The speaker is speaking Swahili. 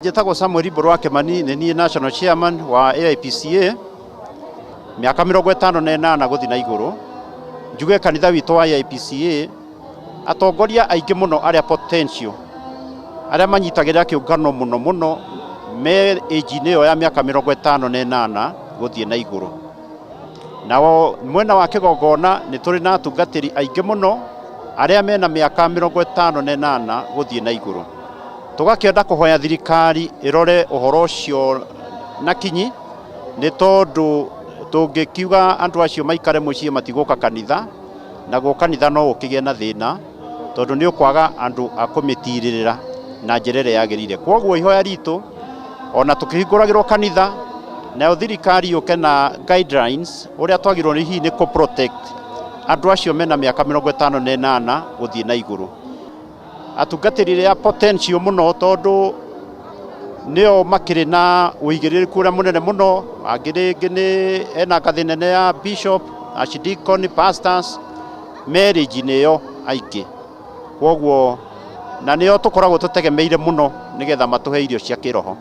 Njĩtagwo Samuel Mbũrwa Kĩmani, nĩ niĩ National Chairman wa AIPCA, mĩaka 58 gũthiĩ na igũrũ. Njuge kanitha witũ wa AIPCA, atongoria aingĩ mũno arĩa potential, arĩa manyitagĩrĩra kĩũngano mũno me age-inĩ ĩyo ya mĩaka 58 gũthiĩ na igũrũ. Nao mwena wa kĩgongona nĩ tũrĩ na atungatĩri aingĩ mũno arĩa mena mĩaka 58 gũthiĩ na igũrũ. Tũgakĩenda kũhoya thirikari ĩrore ũhoro ũcio na kinyi, nĩ tondũ tũngĩkiuga andũ acio maikare mũciĩ matigũka kanitha, naguo kanitha no ũkĩgĩe na thĩna, tondũ nĩ ũkwaga andũ a kũmĩtirĩrĩra na njĩra ĩrĩa yagĩrĩire. Kwoguo ihoya ritũ, ona tũkĩhingũragĩrwo kanitha, nayo thirikari yũke na guidelines ũrĩa twagĩrĩirwo hihi nĩ kũ protect andũ acio mena mĩaka 58 gũthiĩ na igũrũ. Atungatĩri arĩa potential mũno, tondũ nĩo makĩrĩ na ũigĩrĩrĩku ũrĩa mũnene mũno, angĩ rĩngĩ nĩ ena ngathĩ nene ya bishop, archdeacon, pastors, marriage-inĩ ĩyo aingĩ. Kwoguo na nĩo tũkoragwo tũtegemeire mũno nĩgetha matũhe irio cia kĩroho.